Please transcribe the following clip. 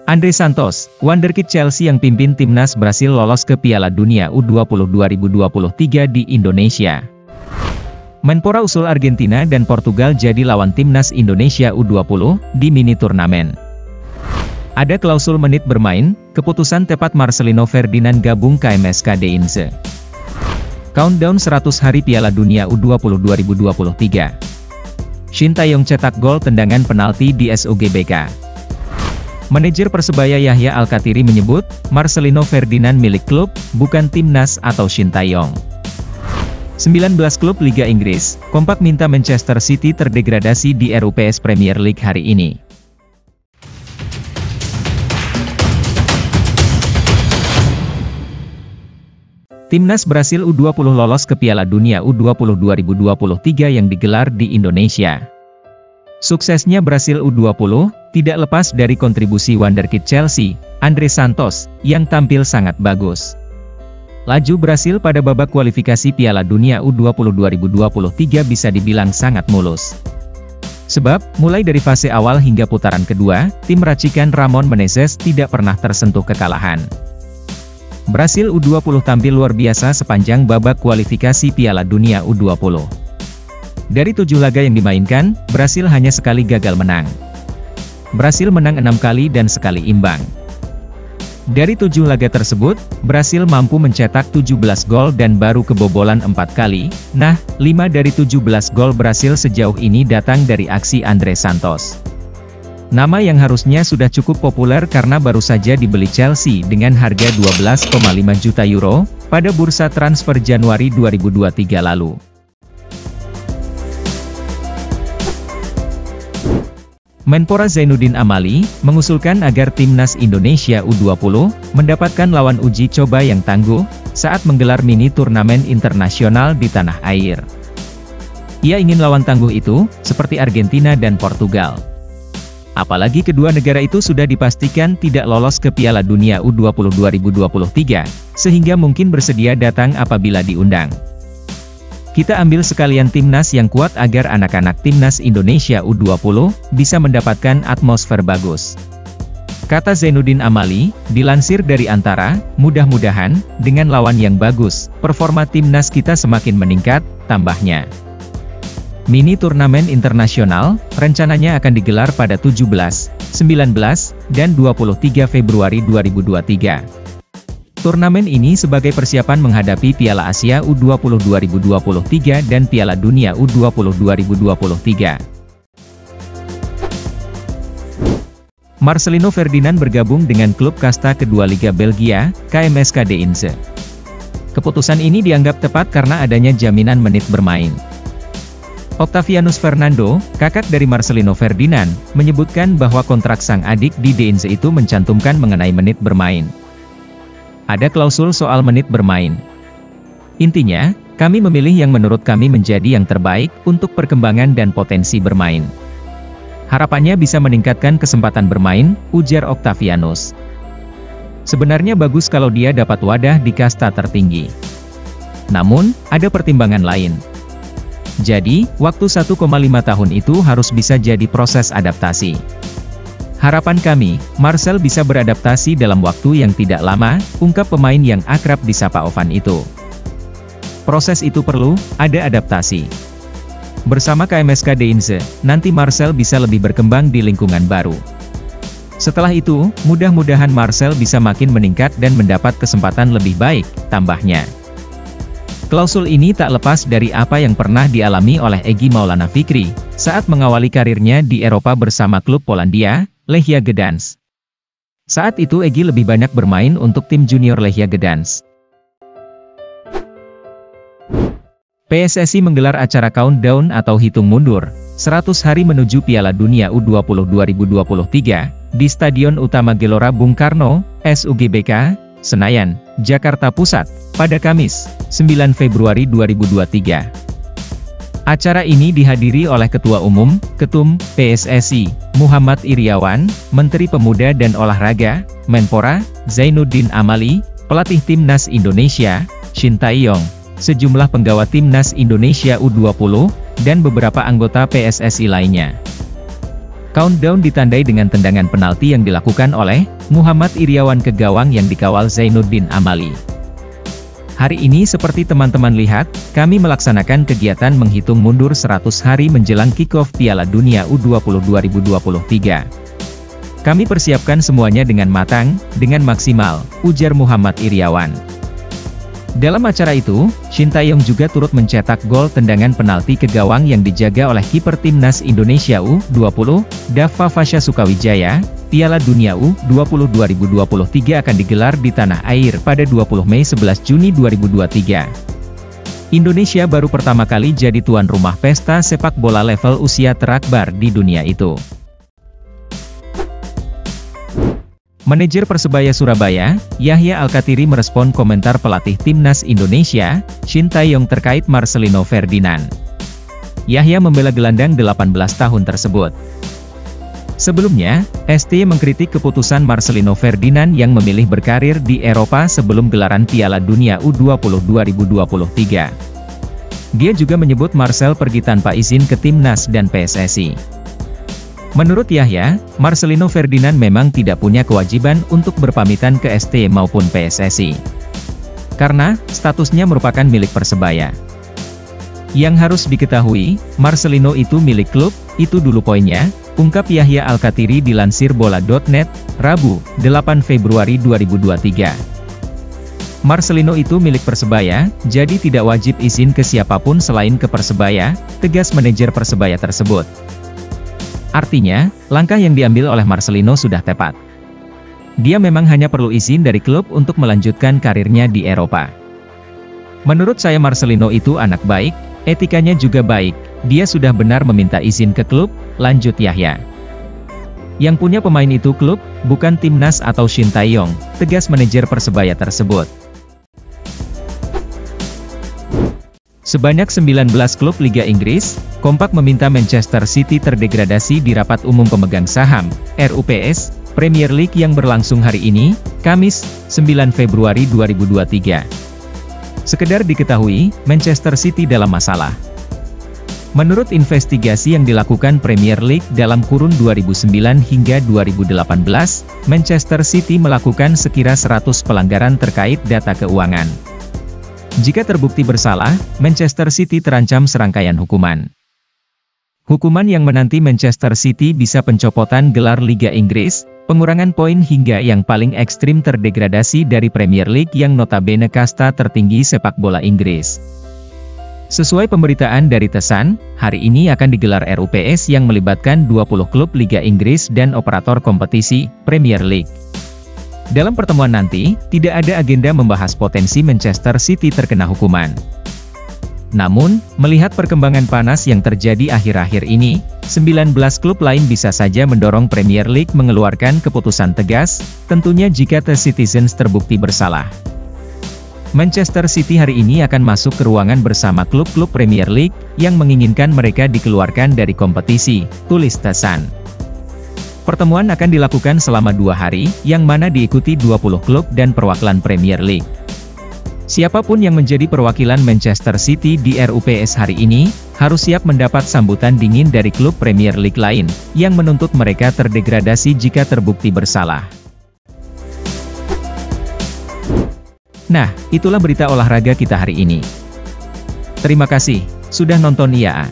Andre Santos, wonderkid Chelsea yang pimpin timnas Brasil lolos ke Piala Dunia U20 2023 di Indonesia. Menpora usul Argentina dan Portugal jadi lawan timnas Indonesia U20 di mini turnamen. Ada klausul menit bermain, keputusan tepat Marcelino Ferdinand gabung KMSK Deinze. Countdown 100 hari Piala Dunia U20 2023. Shin Tae-yong cetak gol tendangan penalti di SUGBK. Manajer Persebaya Yahya Al-Kathiri menyebut, Marcelino Ferdinand milik klub, bukan timnas atau Shin Tae-yong. 19 klub Liga Inggris, kompak minta Manchester City terdegradasi di RUPS Premier League hari ini. Timnas Brasil U20 lolos ke Piala Dunia U20 2023 yang digelar di Indonesia. Suksesnya Brasil U20 tidak lepas dari kontribusi wonderkid Chelsea, Andre Santos, yang tampil sangat bagus. Laju Brasil pada babak kualifikasi Piala Dunia U20 2023 bisa dibilang sangat mulus. Sebab, mulai dari fase awal hingga putaran kedua, tim racikan Ramon Menezes tidak pernah tersentuh kekalahan. Brasil U20 tampil luar biasa sepanjang babak kualifikasi Piala Dunia U20. Dari 7 laga yang dimainkan, Brasil hanya sekali gagal menang. Brasil menang 6 kali dan sekali imbang. Dari 7 laga tersebut, Brasil mampu mencetak 17 gol dan baru kebobolan 4 kali. Nah, 5 dari 17 gol Brasil sejauh ini datang dari aksi Andre Santos. Nama yang harusnya sudah cukup populer karena baru saja dibeli Chelsea dengan harga 12,5 juta euro, pada bursa transfer Januari 2023 lalu. Menpora Zainuddin Amali, mengusulkan agar timnas Indonesia U20, mendapatkan lawan uji coba yang tangguh, saat menggelar mini turnamen internasional di tanah air. Ia ingin lawan tangguh itu, seperti Argentina dan Portugal. Apalagi kedua negara itu sudah dipastikan tidak lolos ke Piala Dunia U20 2023, sehingga mungkin bersedia datang apabila diundang. Kita ambil sekalian timnas yang kuat agar anak-anak timnas Indonesia U20 bisa mendapatkan atmosfer bagus. Kata Zainuddin Amali, dilansir dari Antara, mudah-mudahan, dengan lawan yang bagus, performa timnas kita semakin meningkat, tambahnya. Mini turnamen internasional, rencananya akan digelar pada 17, 19, dan 23 Februari 2023. Turnamen ini sebagai persiapan menghadapi Piala Asia U20 2023 dan Piala Dunia U20 2023. Marcelino Ferdinand bergabung dengan klub kasta kedua Liga Belgia, KMSK Deinze. Keputusan ini dianggap tepat karena adanya jaminan menit bermain. Octavianus Fernando, kakak dari Marcelino Ferdinand, menyebutkan bahwa kontrak sang adik di Deinze itu mencantumkan mengenai menit bermain. Ada klausul soal menit bermain. Intinya, kami memilih yang menurut kami menjadi yang terbaik untuk perkembangan dan potensi bermain. Harapannya bisa meningkatkan kesempatan bermain, ujar Octavianus. Sebenarnya bagus kalau dia dapat wadah di kasta tertinggi. Namun, ada pertimbangan lain. Jadi, waktu 1,5 tahun itu harus bisa jadi proses adaptasi. Harapan kami, Marcel bisa beradaptasi dalam waktu yang tidak lama, ungkap pemain yang akrab disapa Ovan itu. Proses itu perlu, ada adaptasi. Bersama KMSK Deinze, nanti Marcel bisa lebih berkembang di lingkungan baru. Setelah itu, mudah-mudahan Marcel bisa makin meningkat dan mendapat kesempatan lebih baik, tambahnya. Klausul ini tak lepas dari apa yang pernah dialami oleh Egy Maulana Fikri, saat mengawali karirnya di Eropa bersama klub Polandia, Lechia Gdansk. Saat itu Egy lebih banyak bermain untuk tim junior Lechia Gdansk. PSSI menggelar acara countdown atau hitung mundur, 100 hari menuju Piala Dunia U20 2023, di Stadion Utama Gelora Bung Karno, SUGBK, Senayan, Jakarta Pusat, pada Kamis, 9 Februari 2023. Acara ini dihadiri oleh Ketua Umum, Ketum, PSSI, Muhammad Iriawan, Menteri Pemuda dan Olahraga, Menpora, Zainuddin Amali, Pelatih Timnas Indonesia, Shin Tae-yong, sejumlah penggawa Timnas Indonesia U20, dan beberapa anggota PSSI lainnya. Countdown ditandai dengan tendangan penalti yang dilakukan oleh Muhammad Iriawan ke gawang yang dikawal Zainuddin Amali. Hari ini seperti teman-teman lihat, kami melaksanakan kegiatan menghitung mundur 100 hari menjelang kick-off Piala Dunia U20 2023. Kami persiapkan semuanya dengan matang, dengan maksimal, ujar Muhammad Iriawan. Dalam acara itu, Shin Tae-yong juga turut mencetak gol tendangan penalti ke gawang yang dijaga oleh kiper Timnas Indonesia U20, Dava Fasya Sukawijaya. Piala Dunia U20 2023 akan digelar di tanah air pada 20 Mei 11 Juni 2023. Indonesia baru pertama kali jadi tuan rumah pesta sepak bola level usia terakbar di dunia itu. Manajer Persebaya Surabaya, Yahya Al-Kathiri merespon komentar pelatih Timnas Indonesia, Shin Tae-yong terkait Marcelino Ferdinand. Yahya membela gelandang 18 tahun tersebut. Sebelumnya, ST mengkritik keputusan Marcelino Ferdinand yang memilih berkarir di Eropa sebelum gelaran Piala Dunia U20 2023. Dia juga menyebut Marcel pergi tanpa izin ke Timnas dan PSSI. Menurut Yahya, Marcelino Ferdinand memang tidak punya kewajiban untuk berpamitan ke ST maupun PSSI. Karena, statusnya merupakan milik Persebaya. Yang harus diketahui, Marcelino itu milik klub, itu dulu poinnya, ungkap Yahya Al-Kathiri dilansir bola.net, Rabu, 8 Februari 2023. Marcelino itu milik Persebaya, jadi tidak wajib izin ke siapapun selain ke Persebaya, tegas manajer Persebaya tersebut. Artinya, langkah yang diambil oleh Marcelino sudah tepat. Dia memang hanya perlu izin dari klub untuk melanjutkan karirnya di Eropa. Menurut saya Marcelino itu anak baik, etikanya juga baik, dia sudah benar meminta izin ke klub, lanjut Yahya. Yang punya pemain itu klub, bukan Timnas atau Shin Tae-yong, tegas manajer Persebaya tersebut. Sebanyak 19 klub Liga Inggris, kompak meminta Manchester City terdegradasi di rapat umum pemegang saham, RUPS, Premier League yang berlangsung hari ini, Kamis, 9 Februari 2023. Sekedar diketahui, Manchester City dalam masalah. Menurut investigasi yang dilakukan Premier League dalam kurun 2009 hingga 2018, Manchester City melakukan sekira 100 pelanggaran terkait data keuangan. Jika terbukti bersalah, Manchester City terancam serangkaian hukuman. Hukuman yang menanti Manchester City bisa pencopotan gelar Liga Inggris, pengurangan poin hingga yang paling ekstrim terdegradasi dari Premier League yang notabene kasta tertinggi sepak bola Inggris. Sesuai pemberitaan dari The Sun, hari ini akan digelar RUPS yang melibatkan 20 klub Liga Inggris dan operator kompetisi, Premier League. Dalam pertemuan nanti, tidak ada agenda membahas potensi Manchester City terkena hukuman. Namun, melihat perkembangan panas yang terjadi akhir-akhir ini, 19 klub lain bisa saja mendorong Premier League mengeluarkan keputusan tegas, tentunya jika The Citizens terbukti bersalah. Manchester City hari ini akan masuk ke ruangan bersama klub-klub Premier League, yang menginginkan mereka dikeluarkan dari kompetisi, tulis The Sun. Pertemuan akan dilakukan selama 2 hari, yang mana diikuti 20 klub dan perwakilan Premier League. Siapapun yang menjadi perwakilan Manchester City di RUPS hari ini, harus siap mendapat sambutan dingin dari klub Premier League lain, yang menuntut mereka terdegradasi jika terbukti bersalah. Nah, itulah berita olahraga kita hari ini. Terima kasih, sudah nonton IAA.